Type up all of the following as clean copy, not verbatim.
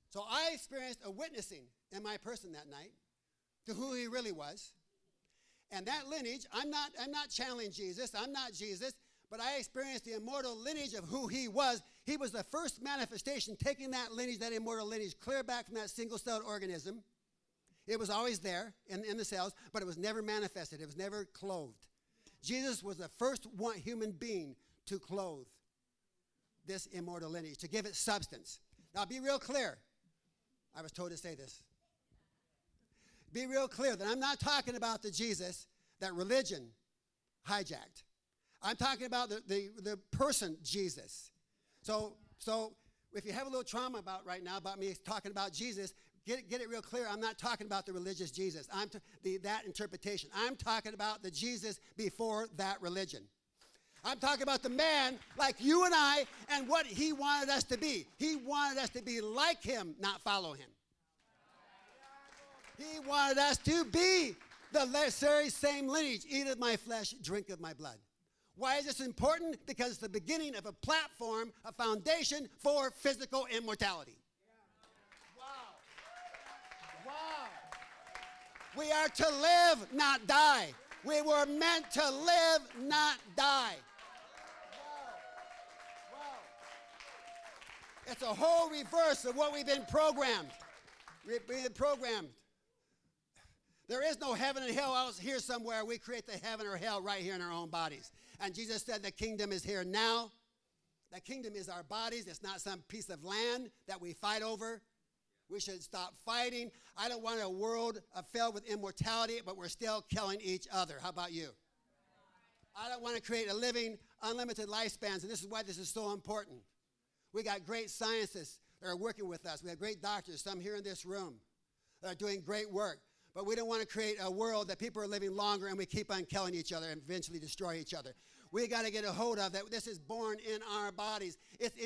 So I experienced a witnessing in my person that night to who he really was. And that lineage, I'm not channeling Jesus. I'm not Jesus. But I experienced the immortal lineage of who he was. He was the first manifestation, taking that lineage, that immortal lineage, clear back from that single-celled organism. It was always there in the cells, but it was never manifested. It was never clothed. Jesus was the first human being to clothe this immortal lineage, to give it substance. Now, be real clear. I was told to say this. Be real clear that I'm not talking about the Jesus that religion hijacked. I'm talking about the person person So if you have a little trauma right now about me talking about Jesus, get it real clear. I'm not talking about the religious Jesus. That interpretation. I'm talking about the Jesus before that religion. I'm talking about the man like you and I and what he wanted us to be. He wanted us to be like him, not follow him. He wanted us to be the very same lineage. Eat of my flesh, drink of my blood. Why is this important? Because it's the beginning of a platform, a foundation for physical immortality. Wow. Wow. We are to live, not die. We were meant to live, not die. Wow. Wow. It's a whole reverse of what we've been programmed. We've been programmed. There is no heaven and hell out here somewhere. We create the heaven or hell right here in our own bodies. And Jesus said the kingdom is here now. The kingdom is our bodies. It's not some piece of land that we fight over. We should stop fighting. I don't want a world filled with immortality, but we're still killing each other. How about you? I don't want to create a living, unlimited lifespans, and this is why this is so important. We got great scientists that are working with us. We have great doctors, some here in this room, that are doing great work. But we don't want to create a world that people are living longer and we keep on killing each other and eventually destroy each other. We got to get a hold of that. This is born in our bodies. It's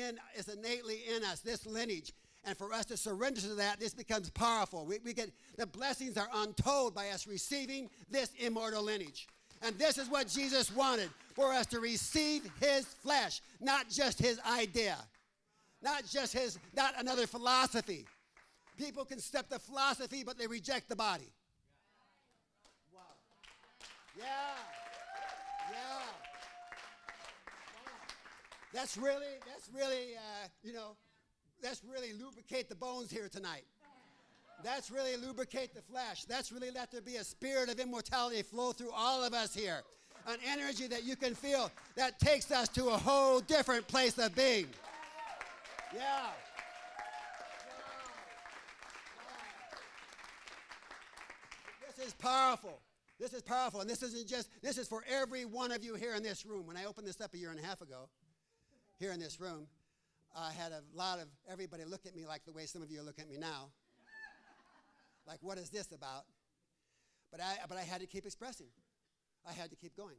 innately in us, this lineage. And for us to surrender to that, this becomes powerful. We get the blessings are untold by us receiving this immortal lineage. And this is what Jesus wanted, for us to receive his flesh, not just his idea, not another philosophy. People can accept the philosophy, but they reject the body. Wow. Yeah. Yeah. Wow. That's really, that's really lubricate the bones here tonight. That's really lubricate the flesh. That's really let there be a spirit of immortality flow through all of us here. An energy that you can feel that takes us to a whole different place of being. Yeah. This is powerful. This is powerful. And this is for every one of you here in this room. When I opened this up a year and a half ago, here in this room, I had a lot of everybody look at me like the way some of you look at me now. Like, what is this about? But I had to keep expressing. I had to keep going.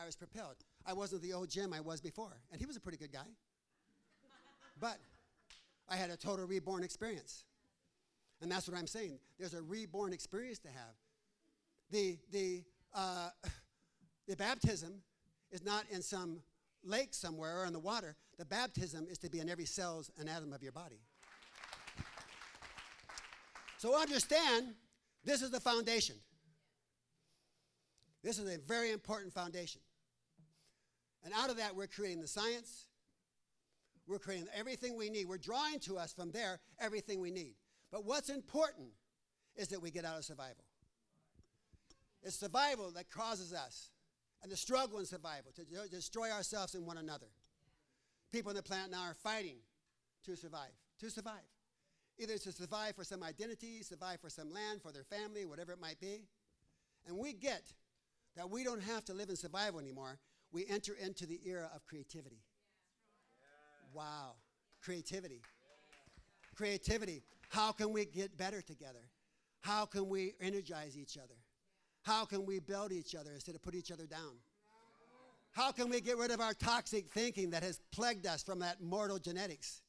I was propelled. I wasn't the old Jim I was before. And he was a pretty good guy. But I had a total reborn experience. And that's what I'm saying. There's a reborn experience to have. The baptism is not in some lake somewhere or in the water. The baptism is to be in every cell and atom of your body. So understand, this is the foundation. This is a very important foundation. And out of that, we're creating the science. We're creating everything we need. We're drawing to us from there everything we need. But what's important is that we get out of survival. It's survival that causes us, and the struggle in survival, to destroy ourselves and one another. People on the planet now are fighting to survive. Either to survive for some identity, survive for some land, for their family, whatever it might be. And we get that we don't have to live in survival anymore. We enter into the era of creativity. Wow. Creativity. Creativity. How can we get better together? How can we energize each other? How can we build each other instead of put each other down? How can we get rid of our toxic thinking that has plagued us from that mortal genetics?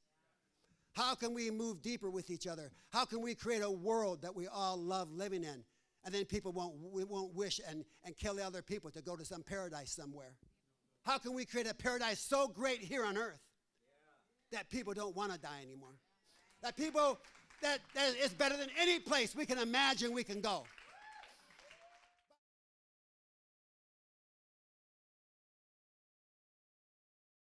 How can we move deeper with each other? How can we create a world that we all love living in? And then people won't wish and kill the other people to go to some paradise somewhere. How can we create a paradise so great here on earth that people don't want to die anymore? that people, that is better than any place we can imagine we can go.